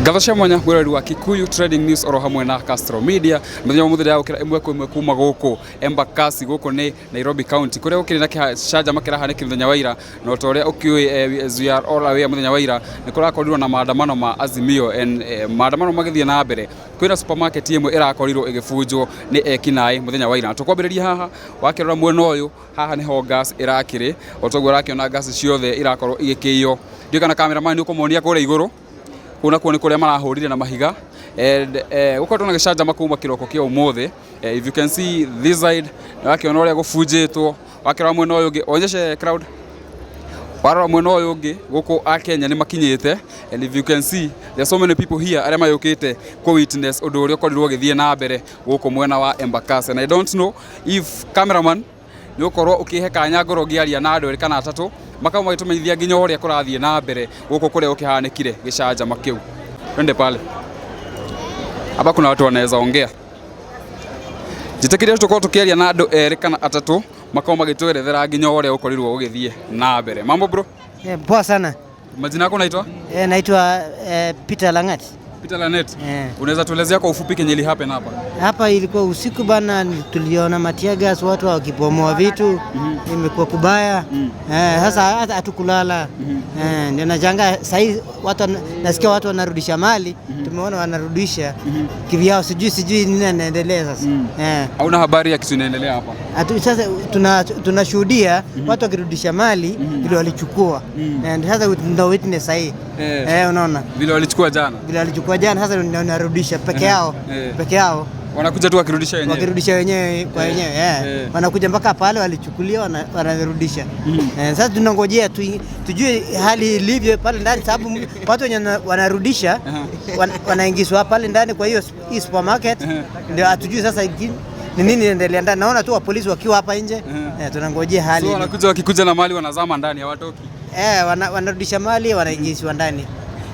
Gathasha mwanya mwirari wa Kikuyu Trading News oro hamwe na Castro Media muthenya muthiri ya gukira imwe kwa imwe kuma guku Embakasi guku ni Nairobi County kuria gukiri na Gicanjama kirahaniki muthenya wa ira no toria ukiui we are all away muthenya wa ira ni kurakorirwo na maandamano ma Azimio maandamano magithie na mbere kwina supermarket imwe irakorirwo igibunjwo ni ekinai muthenya wa ira tukwambiriria haha wakirora mwena uyu haha niho gas irakiri otogwo rakiona gas ciothe irakorwo igikiyo ndio kana cameraman ukomonia kure iguru kuna kuone kuria marahurire na mahiga gukorwo na Gicanjama kuma kiroko kia umuthi. If you can see this side wakiona uria gubunjitwo wakira mwena uyu ungi onyeshe crowd warora mwena uyu ungi guku Akenya ni makinyite and if you can see there are so many people here aria mayukite ko witness undu uria ukorirwo githie na mbere guku mwena wa Embakasi and I don't know if cameraman ni ukorwo ukihe kanya ngoro ngiaria na andu eri kana atatu makao magitumeithia nginya uria kurathie na mbere guku kuria ukihanikire Gicanjama kiu. Twende pale hapa kuna watu wanaweza ongea jitekiria tuko tukiaria na andu eri kana atatu makao magitwerethera nginya uria ukorirwo ugithie na mbere. Mambo bro? Poa sana. Majina yako naitwa? Naitwa Peter Langat. Peter Lanet. Unaweza tuelezea kwa ufupi kenye ili happen hapa? Hapa ilikuwa usiku bana, tuliona matia gas watu wakipomoa vitu. Imekuwa kubaya. Sasa hatukulala. Ndio najanga sasa watu nasikia watu wanarudisha mali. Tumeona wanarudisha kivyao, sijui nini inaendelea sasa. Hauna habari ya kitu inaendelea hapa? Sasa tunashuhudia watu wakirudisha mali vile walichukua. And sasa ndio witness hii. Unaona? Vile walichukua jana. Sasa wanarudisha peke yao. Wanakuja tu wakirudisha wenyewe kwa wenyewe. Wanakuja mpaka pale walichukulia wanarudisha. Sasa tunangojea tujue hali ilivyo pale ndani, sababu watu wenye wanarudisha wanaingizwa pale ndani kwa hiyo supermarket, ndio hatujui sasa ni nini inaendelea ndani. Naona tu polisi wakiwa hapa nje. Tunangojea hali. So wanakuja wakikuja na mali wanazama ndani hawatoki. Wanarudisha mali wanaingizwa ndani.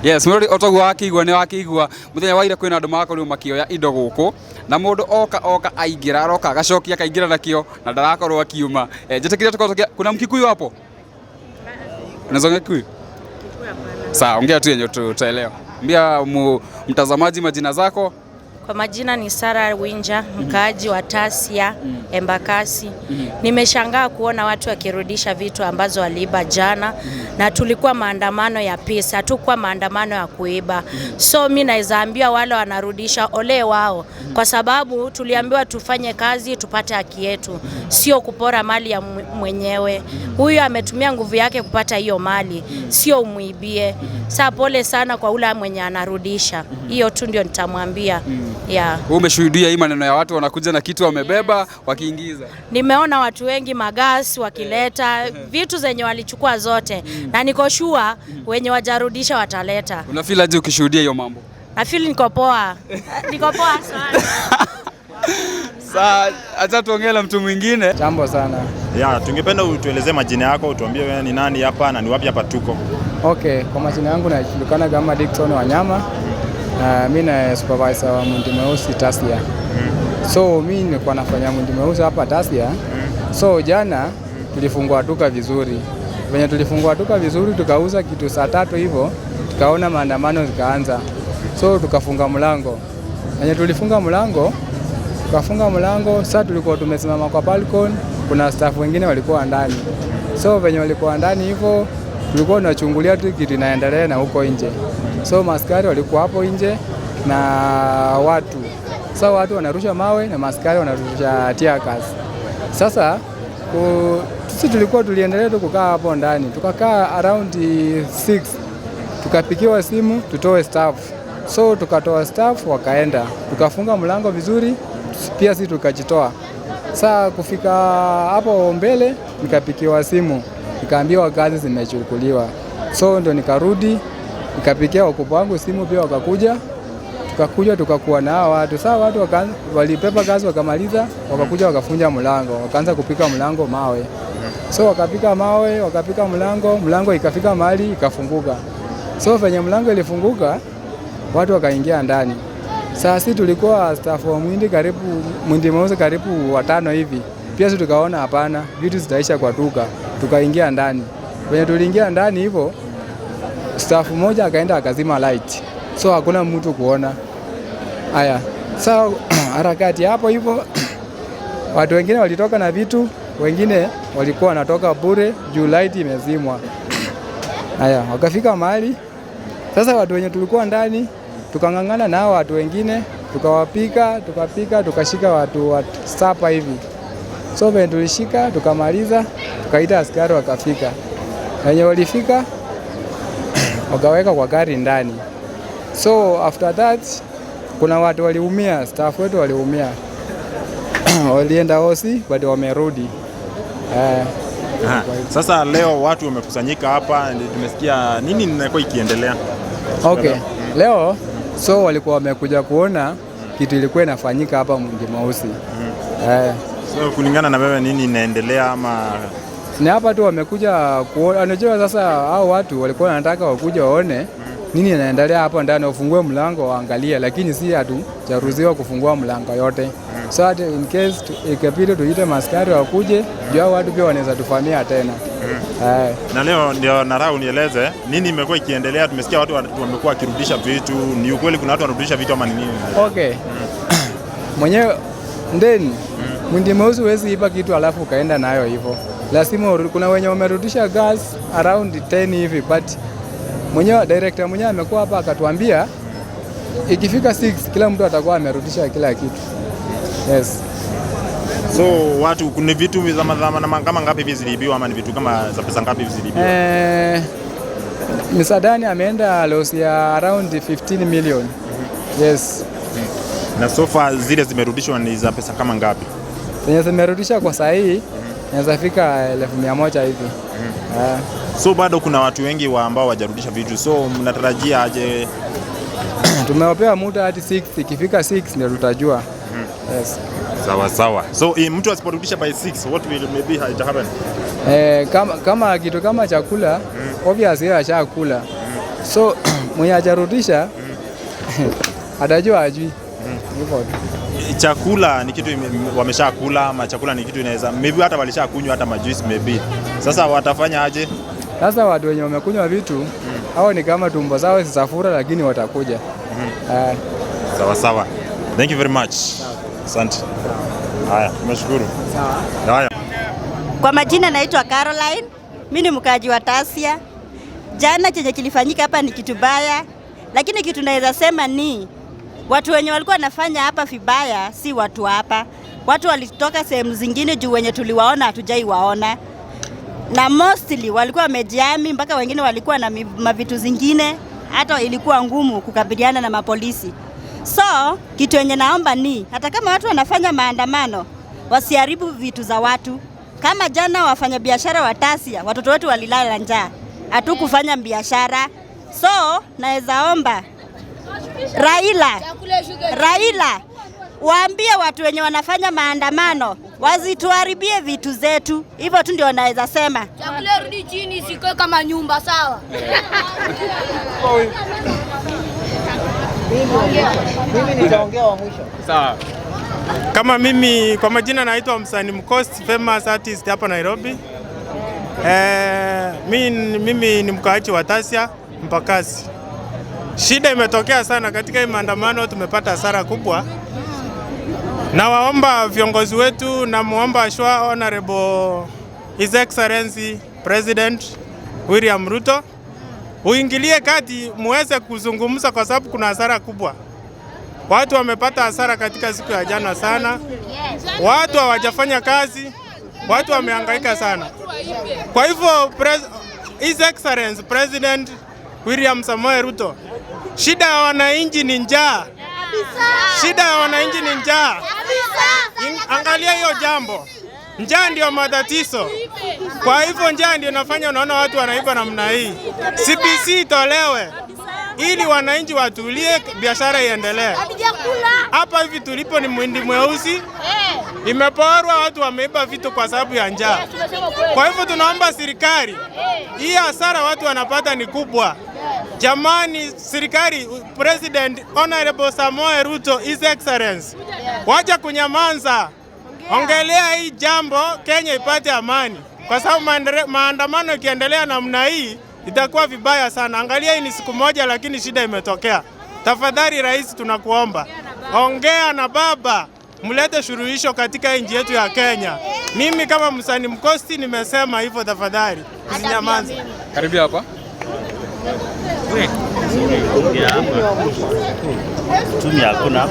Yes, mwori otogwa akigwa ni wakigwa muthenya wa ira kwina andu makorirwo makioya indo guku na mundu oka aingira aroka agacokia akaingira nakio na ndarakorwo akiuma. Jetekiria tukotokia kuna Mkikuyu hapo? Unazongea Kikuyu? Sawa, ongea tu yenye tutaelewa. Mbia mtazamaji majina zako. Kwa majina ni Sara Winja, mkaaji wa Tasia, Embakasi. Nimeshangaa kuona watu wakirudisha vitu ambazo waliiba jana na tulikuwa maandamano ya peace, hatukuwa maandamano ya kuiba. So mimi naweza ambia wale wanarudisha ole wao, kwa sababu tuliambiwa tufanye kazi tupate haki yetu, sio kupora mali ya mwenyewe. Huyu ametumia nguvu yake kupata hiyo mali, sio umuibie. Sasa pole sana kwa ule mwenye anarudisha. Hiyo tu ndio nitamwambia. Yeah. Umeshuhudia hii maneno ya watu wanakuja na kitu wamebeba wakiingiza? Nimeona watu wengi magasi wakileta vitu zenye walichukua zote na niko sure wenye wajarudisha wataleta. Unafeel aje ukishuhudia hiyo mambo? Na feel niko poa. Niko poa sana. Sasa acha tuongee na mtu mwingine. Jambo sana. Tungependa utuelezee majina yako, utuambie wewe ni nani hapa na ni wapi hapa tuko. Okay, kwa majina yangu najulikana kama Dickson Wanyama. Mimi ni supervisor wa Mundi Mweusi Tasia. So mimi nilikuwa nafanya Mundi Mweusi hapa Tasia. So jana tulifungua duka vizuri. Venye tulifungua duka vizuri tukauza kitu saa 3 hivyo, tukaona maandamano zikaanza. So tukafunga mlango. Venye tulifunga mlango, sasa tulikuwa tumesimama kwa balcony, kuna staff wengine walikuwa ndani. So venye walikuwa ndani hivyo, tulikuwa tunachungulia tu kitu inaendelea na huko nje. So maskari walikuwa hapo nje na watu. Sasa watu wanarusha mawe na maskari wanarusha tear gas. Sasa sisi tuliendelea tu kukaa hapo ndani. Tukakaa around 6. Tukapikiwa simu tutoe staff. So tukatoa staff wakaenda. Tukafunga mlango vizuri, pia sisi tukajitoa. Sasa kufika hapo mbele nikapikiwa simu. Nikaambiwa kazi zimechukuliwa. So ndo nikarudi, nikapikia wakubwa wangu simu pia wakakuja. Tukakuwa na watu. Sasa watu walipepa kazi wakamaliza, wakakuja wakafunja mlango, wakaanza kupika mlango mawe. So wakapika mlango ikafika mahali ikafunguka. So venye mlango ilifunguka, watu wakaingia ndani. Sasa sisi tulikuwa staff wa Mundi Mweusi karibu 5 hivi. Pia sisi tukaona hapana, vitu zitaisha kwa duka. Tukaingia ndani. Venye tuliingia ndani hivyo, staff mmoja akaenda akazima light. so hakuna mtu kuona. Haya, so harakati hapo hivyo watu wengine walitoka na vitu, wengine walikuwa wanatoka bure juu light imezimwa. Haya, wakafika mahali sasa watu wenye tulikuwa ndani tukang'ang'ana nao watu wengine, tukawapika, tukashika watu sapa hivi. So when tulishika, tukamaliza, tukaita askari wakafika. Wenye walifika wakaweka kwa gari ndani. So after that kuna watu waliumia, staff wetu waliumia. Walienda hosi bado wamerudi. Sasa leo watu wamekusanyika hapa, tumesikia nini inakuwa ikiendelea? Okay. Leo so walikuwa wamekuja kuona kitu ilikuwa inafanyika hapa Mwindi Mweusi. So kulingana na wewe nini inaendelea ama ni hapa tu wamekuja kuona? Unajua sasa hao watu walikuwa wanataka wakuja waone nini inaendelea hapa ndani, wafungue mlango waangalie, lakini si hatujaruhusiwa kufungua mlango yote. So in case ikapita tuite maskari wakuje, ndio watu pia wanaweza tufamia tena. Na leo ndio narau nieleze nini imekuwa ikiendelea. Tumesikia watu wamekuwa wakirudisha vitu. Ni ukweli kuna watu wanarudisha vitu ama ni nini? Okay. Mwenyewe ndeni Mwindi Mweusi huwezi iba kitu alafu ukaenda nayo hivyo. Lazima kuna wenye wamerudisha gas around 10 hivi, but mwenyewe director mwenyewe amekuwa hapa akatuambia ikifika 6 kila mtu atakuwa amerudisha kila kitu. Yes. So watu kuna vitu kama ngapi hivi ziliibiwa ama ni vitu kama za pesa ngapi hivi ziliibiwa? Misadani ameenda loss ya around 15 million. Yes. Na so far zile zimerudishwa ni za pesa kama ngapi? Zenye zimerudisha kwa saa hii inaweza fika 1,100 hivi. So bado kuna watu wengi ambao hawajarudisha vitu. So mnatarajia aje? Tumewapea muda hadi 6, ikifika 6 ndio tutajua. Yes. Sawa. So mtu asiporudisha by 6 what will maybe happen? Kama kitu kama chakula obviously ashakula. So mwenye hajarudisha atajua ajui. Chakula ni kitu wameshakula ama chakula ni kitu inaweza maybe hata walishakunywa hata majuice maybe. Sasa watafanya aje? Sasa watu wenye wamekunywa vitu hao ni kama tumbo zao zisafura, lakini watakuja. Sawa. Thank you very much. Asante. Haya, nimeshukuru. Sawa. Haya. Kwa majina naitwa Caroline. Mimi ni mkaaji wa Tasia. Jana chenye kilifanyika hapa ni kitu baya, lakini kitu naweza sema ni watu wenye walikuwa wanafanya hapa vibaya si watu hapa. Watu walitoka sehemu zingine juu wenye tuliwaona hatujai waona. Na mostly walikuwa wamejiami, mpaka wengine walikuwa na mavitu zingine, hata ilikuwa ngumu kukabiliana na mapolisi. So kitu yenye naomba ni hata kama watu wanafanya maandamano wasiharibu vitu za watu. Kama jana wafanya biashara wa Tasia, watoto wetu walilala njaa, hatukufanya biashara. So naweza omba Raila waambie watu wenye wanafanya maandamano wazituharibie vitu zetu. Hivyo tu ndio naweza sema. Chakula rudi chini, sikoe kama nyumba, sawa? Mimi nitaongea wa mwisho. Sawa. Kama mimi kwa majina naitwa Msanii Mkosti, famous artist hapa Nairobi. Mimi ni mkaaji wa Tasia Mpakasi. Shida imetokea sana katika hii maandamano, tumepata hasara kubwa. Na waomba viongozi wetu, na muomba Honorable His Excellency President William Ruto uingilie kati muweze kuzungumza, kwa sababu kuna hasara kubwa. Watu wamepata hasara katika siku ya jana sana. Watu hawajafanya kazi, watu wamehangaika sana. Kwa hivyo His Excellency President William Samoei Ruto, shida ya wananchi ni njaa. Shida ya wananchi ni njaa. Angalia hiyo jambo. Njaa ndio matatizo. Kwa hivyo njaa ndio inafanya unaona watu wanaiba namna hii. CBC itolewe ili wananchi watulie, biashara iendelee. Hapa hivi tulipo ni Mwindi Mweusi. Imeporwa, watu wameiba vitu kwa sababu ya njaa. Kwa hivyo tunaomba serikali, hii hasara watu wanapata ni kubwa. Jamani, serikali, President Honorable Samoei Ruto, His Excellency, wacha kunyamanza. Ongelea hii jambo, Kenya ipate amani. Kwa sababu maandamano ikiendelea namna hii itakuwa vibaya sana. Angalia hii ni siku moja, lakini shida imetokea. Tafadhali rais, tunakuomba ongea na baba, mlete suluhisho katika nchi yetu ya Kenya. Mimi kama msanii mkosti nimesema hivyo, tafadhali usinyamaze. Karibu hapa. Tumia hakuna.